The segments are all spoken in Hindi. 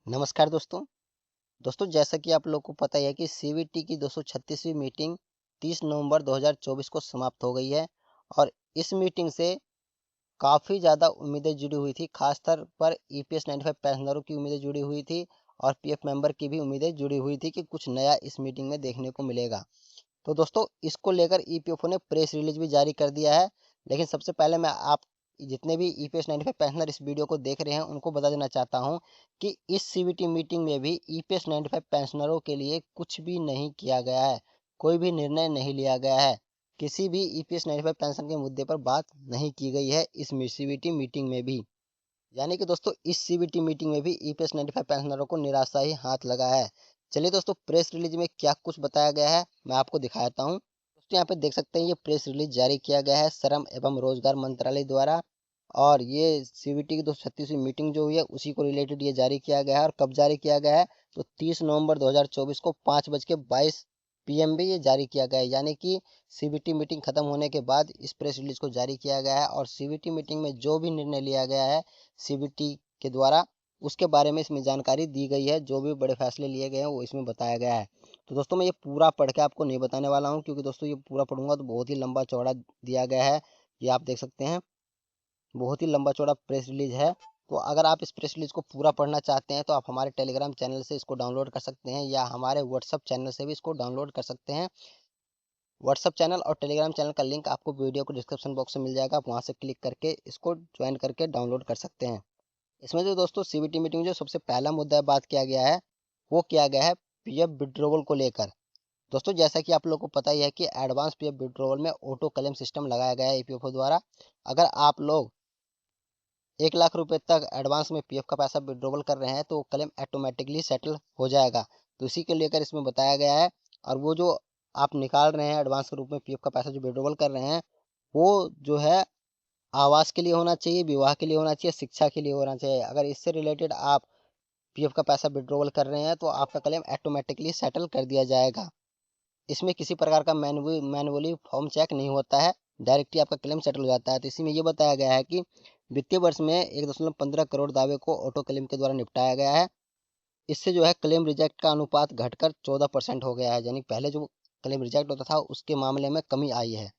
नमस्कार दोस्तों। जैसा कि आप लोग को पता ही है कि सीवीटी की 236वीं मीटिंग 30 नवंबर 2024 को समाप्त हो गई है और इस मीटिंग से काफ़ी ज़्यादा उम्मीदें जुड़ी हुई थी। खासतौर पर ईपीएस 95 पेंशनरों की उम्मीदें जुड़ी हुई थी और पीएफ मेंबर की भी उम्मीदें जुड़ी हुई थी कि कुछ नया इस मीटिंग में देखने को मिलेगा। तो दोस्तों इसको लेकर ईपीएफओ ने प्रेस रिलीज भी जारी कर दिया है। लेकिन सबसे पहले मैं आप जितने भी ईपीएस 95 पेंशनर इस वीडियो को देख रहे हैं उनको बता देना चाहता हूं कि इस सीवीटी मीटिंग में भी ईपीएस 95 पेंशनरों के लिए कुछ भी नहीं किया गया है। कोई भी निर्णय नहीं लिया गया है। किसी भी ईपीएस 95 पेंशन के मुद्दे पर बात नहीं की गई है इस सीवीटी मीटिंग में भी। यानी कि दोस्तों इस सीवीटी मीटिंग में भी ईपीएस 95 पेंशनरों को निराशा ही हाथ लगा है। चलिए दोस्तों प्रेस रिलीज में क्या कुछ बताया गया है मैं आपको दिखाता हूँ। दोस्तों यहाँ पे देख सकते हैं ये प्रेस रिलीज जारी किया गया है श्रम एवं रोजगार मंत्रालय द्वारा और ये सीवीटी की 236वीं मीटिंग जो हुई है उसी को रिलेटेड ये जारी किया गया है। और कब जारी किया गया है तो 30 नवंबर 2024 को 5:22 पीएम भी ये जारी किया गया है। यानी कि सीवीटी मीटिंग खत्म होने के बाद इस प्रेस रिलीज को जारी किया गया है और सीवीटी मीटिंग में जो भी निर्णय लिया गया है सीवीटी के द्वारा उसके बारे में इसमें जानकारी दी गई है। जो भी बड़े फैसले लिए गए हैं वो इसमें बताया गया है। तो दोस्तों मैं ये पूरा पढ़ के आपको नहीं बताने वाला हूँ क्योंकि दोस्तों ये पूरा पढ़ूंगा तो बहुत ही लंबा चौड़ा दिया गया है। ये आप देख सकते हैं बहुत ही लंबा चौड़ा प्रेस रिलीज है। तो अगर आप इस प्रेस रिलीज को पूरा पढ़ना चाहते हैं तो आप हमारे टेलीग्राम चैनल से इसको डाउनलोड कर सकते हैं या हमारे व्हाट्सअप चैनल से भी इसको डाउनलोड कर सकते हैं। व्हाट्सअप चैनल और टेलीग्राम चैनल का लिंक आपको वीडियो को डिस्क्रिप्शन बॉक्स में मिल जाएगा। आप वहाँ से क्लिक करके इसको ज्वाइन करके डाउनलोड कर सकते हैं। इसमें जो दोस्तों सीवीटी मीटिंग जो सबसे पहला मुद्दा बात किया गया है वो किया गया है पीएफ विड्रॉवल को लेकर। दोस्तों जैसा कि आप लोगों को पता ही है कि एडवांस पीएफ विड्रॉवल में ऑटो क्लेम सिस्टम लगाया गया है ईपीएफओ द्वारा। अगर आप लोग 1 लाख रुपए तक एडवांस में पीएफ का पैसा विड्रॉवल कर रहे हैं तो क्लेम ऑटोमेटिकली सेटल हो जाएगा। तो इसी को लेकर इसमें बताया गया है। और वो जो आप निकाल रहे हैं एडवांस के रूप में पीएफ का पैसा जो विड्रॉवल कर रहे हैं वो जो है आवास के लिए होना चाहिए, विवाह के लिए होना चाहिए, शिक्षा के लिए होना चाहिए। अगर इससे रिलेटेड आप पीएफ का पैसा विड्रॉवल कर रहे हैं तो आपका क्लेम ऑटोमेटिकली सेटल कर दिया जाएगा। इसमें किसी प्रकार का मैनुअली फॉर्म चेक नहीं होता है। डायरेक्टली आपका क्लेम सेटल हो जाता है। तो इसी में ये बताया गया है कि वित्तीय वर्ष में 1.15 करोड़ दावे को ऑटो क्लेम के द्वारा निपटाया गया है। इससे जो है क्लेम रिजेक्ट का अनुपात घटकर 14% हो गया है। यानी पहले जो क्लेम रिजेक्ट होता था उसके मामले में कमी आई है।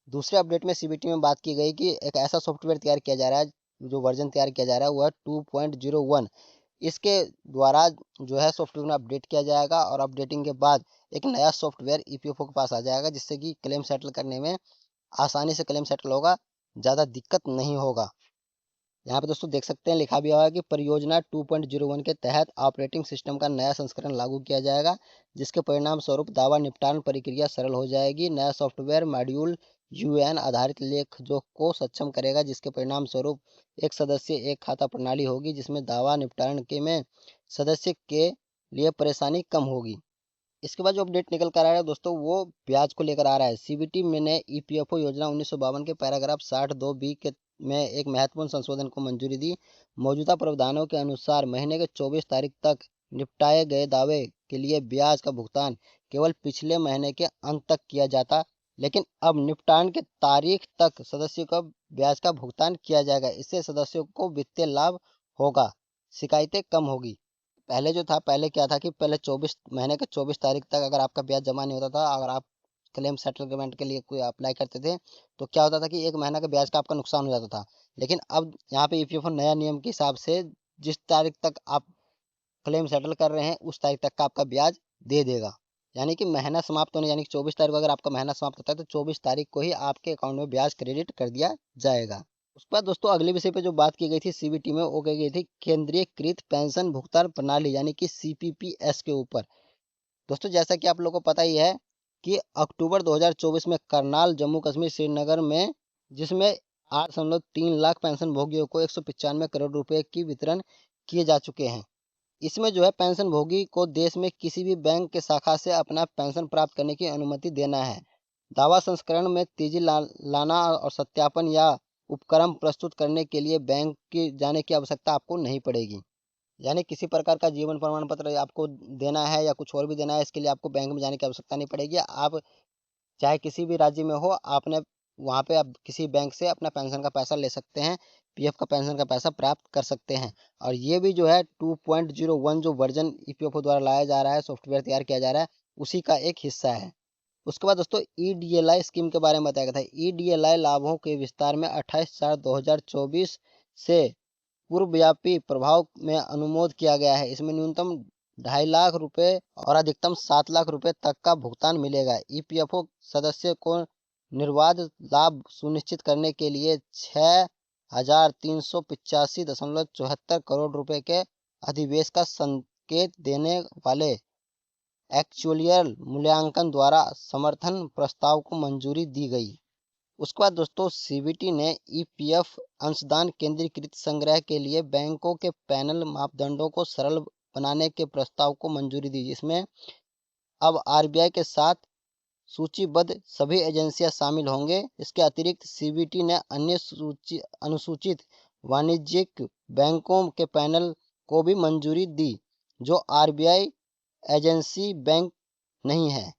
दूसरे अपडेट में सीबीटी में बात की गई कि एक ऐसा सॉफ्टवेयर तैयार किया जा रहा है, जो वर्जन तैयार किया जा रहा है वो है 2.01। इसके द्वारा जो है सॉफ्टवेयर में अपडेट किया जाएगा और अपडेटिंग के बाद एक नया सॉफ्टवेयर ईपीएफओ के पास आ जाएगा जिससे कि क्लेम सेटल करने में आसानी से क्लेम सेटल होगा, ज़्यादा दिक्कत नहीं होगा। यहाँ पे दोस्तों देख सकते हैं लिखा भी हुआ है कि परियोजना 2.01 के तहत ऑपरेटिंग सिस्टम का नया संस्करण लागू किया जाएगा जिसके परिणाम स्वरूप दावा निपटान प्रक्रिया सरल हो जाएगी। नया सॉफ्टवेयर मॉड्यूल यूएन आधारित लेख जो को सक्षम करेगा जिसके परिणाम स्वरूप एक सदस्य एक खाता प्रणाली होगी जिसमें दावा निपटान के में सदस्य के लिए परेशानी कम होगी। इसके बाद जो अपडेट निकल कर आ रहा है दोस्तों वो ब्याज को लेकर आ रहा है। सीबीटी में ने ईपीएफओ योजना 1952 के पैराग्राफ 62 बी के में एक महत्वपूर्ण संशोधन को मंजूरी दी। मौजूदा प्रावधानों के अनुसार महीने के 24 तारीख तक निपटाए गए दावे के लिए ब्याज का भुगतान केवल पिछले महीने के अंत तक किया जाता, लेकिन अब निपटान के तारीख तक सदस्यों को ब्याज का भुगतान किया जाएगा। इससे सदस्यों को वित्तीय लाभ होगा, शिकायतें कम होगी। पहले जो था पहले क्या था कि पहले 24 महीने के 24 तारीख तक अगर आपका ब्याज जमा नहीं होता था, अगर आप क्लेम सेटलमेंट के लिए कोई अप्लाई करते थे तो क्या होता था कि 1 महीना का ब्याज का आपका नुकसान हो जाता था। लेकिन अब यहाँ पे ईपीएफओ नया नियम के हिसाब से जिस तारीख तक आप क्लेम सेटल कर रहे हैं उस तारीख तक का आपका ब्याज दे देगा। यानी कि महीना समाप्त होने यानी कि 24 तारीख को अगर आपका महीना समाप्त होता है तो 24 तारीख को ही आपके अकाउंट में ब्याज क्रेडिट कर दिया जाएगा। उसके बाद दोस्तों अगले विषय पे जो बात की गई थी सीबीटी में वो कही गई थी केंद्रीयकृत पेंशन भुगतान प्रणाली यानी कि सीपीपीएस के ऊपर। दोस्तों जैसा कि आप लोगों को पता ही है कि अक्टूबर 2024 में करनाल जम्मू कश्मीर श्रीनगर में जिसमें 8.3 लाख पेंशन भोगियों को 195 करोड़ रुपए की वितरण किए जा चुके हैं। इसमें जो है पेंशन भोगी को देश में किसी भी बैंक के शाखा से अपना पेंशन प्राप्त करने की अनुमति देना है। दावा संस्करण में तेजी लाना और सत्यापन या उपक्रम प्रस्तुत करने के लिए बैंक की जाने की आवश्यकता आपको नहीं पड़ेगी। यानी किसी प्रकार का जीवन प्रमाण पत्र आपको देना है या कुछ और भी देना है इसके लिए आपको बैंक में जाने की आवश्यकता नहीं पड़ेगी। आप चाहे किसी भी राज्य में हो आपने वहाँ पे आप किसी बैंक से अपना पेंशन का पैसा ले सकते हैं। पीएफ का पेंशन का पैसा प्राप्त कर सकते हैं। और ये भी जो है 2.01 जो वर्जन ईपीएफओ द्वारा लाया जा रहा है, सॉफ्टवेयर तैयार किया जा रहा है, उसी का एक हिस्सा है। उसके बाद दोस्तों ईडीएलआई स्कीम के बारे में बताया गया था। ईडीएलआई लाभों के विस्तार में 28/4/2024 से पूर्वव्यापी प्रभाव में अनुमोद किया गया है। इसमें न्यूनतम 2.5 लाख रुपए और अधिकतम 7 लाख रुपए तक का भुगतान मिलेगा। ईपीएफओ सदस्य को निर्बाध लाभ सुनिश्चित करने के लिए 6,385.74 करोड़ रुपए के अधिवेश का संकेत देने वाले एक्चुअलियल मूल्यांकन द्वारा समर्थन प्रस्ताव को मंजूरी दी गई। उसके बाद दोस्तों सीबीटी ने ईपीएफ अंशदान केंद्रीकृत संग्रह के लिए बैंकों के पैनल मापदंडों को सरल बनाने के प्रस्ताव को मंजूरी दी, जिसमें अब आरबीआई के साथ सूचीबद्ध सभी एजेंसियां शामिल होंगे। इसके अतिरिक्त सीबीटी ने अन्य अनुसूचित वाणिज्यिक बैंकों के पैनल को भी मंजूरी दी जो आरबीआई एजेंसी बैंक नहीं है।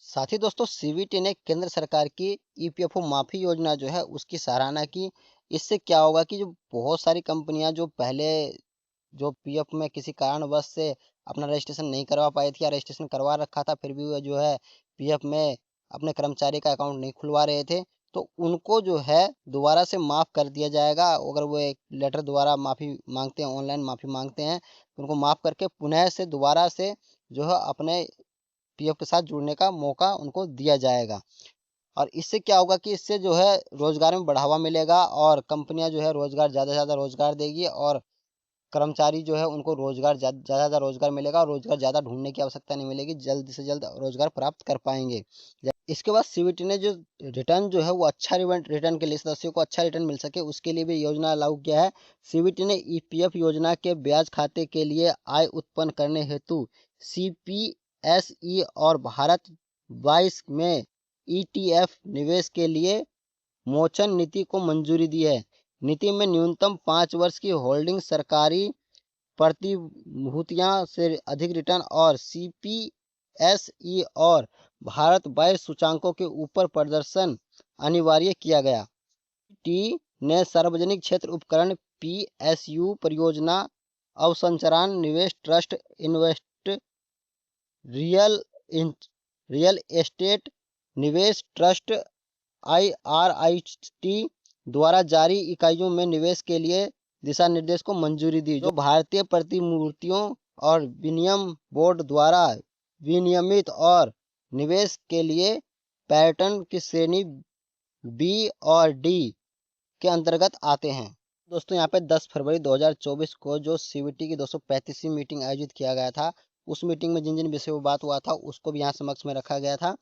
साथ ही दोस्तों सीबीटी ने केंद्र सरकार की ईपीएफओ माफी योजना जो है उसकी सराहना की। इससे क्या होगा कि जो बहुत सारी कंपनियां जो पहले जो पीएफ में किसी कारणवश से अपना रजिस्ट्रेशन नहीं करवा पाई थी या रजिस्ट्रेशन करवा रखा था फिर भी वो जो है पीएफ में अपने कर्मचारी का अकाउंट नहीं खुलवा रहे थे, तो उनको जो है दोबारा से माफ़ कर दिया जाएगा। अगर वो एक लेटर द्वारा माफ़ी मांगते हैं, ऑनलाइन माफ़ी मांगते हैं, तो उनको माफ़ करके पुनः से दोबारा से जो है अपने पीएफ के साथ जुड़ने का मौका उनको दिया जाएगा। और इससे क्या होगा कि इससे जो है रोजगार में बढ़ावा मिलेगा और कंपनियां जो है रोजगार ज़्यादा से ज़्यादा रोजगार देगी और कर्मचारी जो है उनको रोजगार ज़्यादा रोजगार मिलेगा और रोजगार ज़्यादा ढूंढने की आवश्यकता नहीं मिलेगी, जल्द से जल्द रोजगार प्राप्त कर पाएंगे। इसके बाद सीबीटी ने जो रिटर्न जो है वो अच्छा रिटर्न के लिए सदस्यों को अच्छा रिटर्न मिल सके उसके लिए भी योजना लागू किया है। सीबीटी ने ईपीएफ योजना के ब्याज खाते के लिए आय उत्पन्न करने हेतु सीपीएसई और भारत 22 में ईटीएफ निवेश के लिए मोचन नीति को मंजूरी दी है। नीति में न्यूनतम 5 वर्ष की होल्डिंग, सरकारी प्रतिभूतियां से अधिक रिटर्न और सीपीएसई और भारत 22 सूचांकों के ऊपर प्रदर्शन अनिवार्य किया गया। टी ने सार्वजनिक क्षेत्र उपकरण पीएसयू परियोजना अवसंरचना निवेश ट्रस्ट इन्वेस्ट रियल एस्टेट निवेश ट्रस्ट आईआरआईटी द्वारा जारी इकाइयों में निवेश के लिए दिशा निर्देश को मंजूरी दी, जो भारतीय प्रतिभूतियों और विनिमय बोर्ड द्वारा विनियमित और निवेश के लिए पैटर्न की श्रेणी बी और डी के अंतर्गत आते हैं। दोस्तों यहाँ पे 10 फरवरी 2024 को जो सीबीटी की 235वीं मीटिंग आयोजित किया गया था, उस मीटिंग में जिन जिन विषयों पर बात हुआ था उसको भी यहाँ समक्ष में रखा गया था।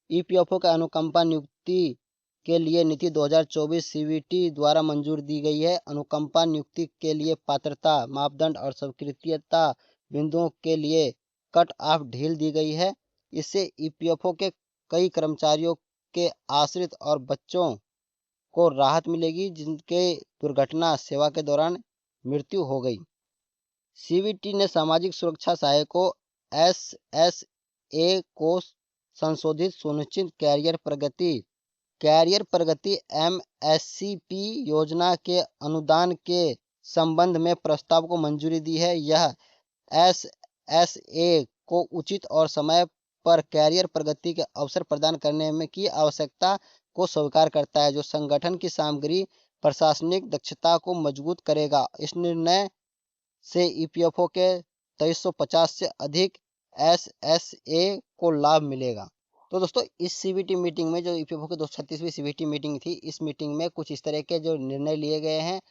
ईपीएफओ का अनुकंपा नियुक्ति के लिए नीति 2024 सीबीटी द्वारा मंजूर दी गई है। अनुकंपा नियुक्ति के लिए पात्रता मापदंड और स्वीकृतता बिंदुओं के लिए कट ऑफ ढील दी गई है। इससे ईपीएफओ के कई कर्मचारियों के आश्रित और बच्चों को राहत मिलेगी जिनके दुर्घटना सेवा के दौरान मृत्यु हो गई। सीबीटी ने सामाजिक सुरक्षा सहायकों एसएसए को संशोधित सुनिश्चित कैरियर प्रगति एमएससीपी योजना के अनुदान के संबंध में प्रस्ताव को मंजूरी दी है। यह एसएसए को उचित और समय पर कैरियर प्रगति के अवसर प्रदान करने में की आवश्यकता को स्वीकार करता है, जो संगठन की सामग्री प्रशासनिक दक्षता को मजबूत करेगा। इस निर्णय से ईपीएफओ के 2350 से अधिक एसएसए को लाभ मिलेगा। तो दोस्तों इस सीबीटी मीटिंग में जो ईपीएफओ की 236वीं सीबीटी मीटिंग थी, इस मीटिंग में कुछ इस तरह के जो निर्णय लिए गए हैं।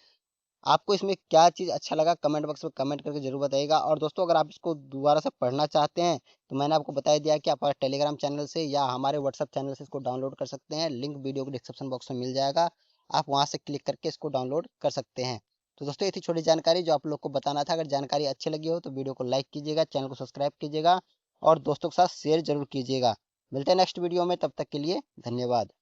आपको इसमें क्या चीज़ अच्छा लगा कमेंट बॉक्स में कमेंट करके जरूर बताइएगा। और दोस्तों अगर आप इसको दोबारा से पढ़ना चाहते हैं तो मैंने आपको बता दिया कि आप टेलीग्राम चैनल से या हमारे व्हाट्सएप चैनल से इसको डाउनलोड कर सकते हैं। लिंक वीडियो के डिस्क्रिप्शन बॉक्स में मिल जाएगा, आप वहाँ से क्लिक करके इसको डाउनलोड कर सकते हैं। तो दोस्तों ये थी छोटी जानकारी जो आप लोग को बताना था। अगर जानकारी अच्छी लगी हो तो वीडियो को लाइक कीजिएगा, चैनल को सब्सक्राइब कीजिएगा और दोस्तों के साथ शेयर जरूर कीजिएगा। मिलते हैं नेक्स्ट वीडियो में, तब तक के लिए धन्यवाद।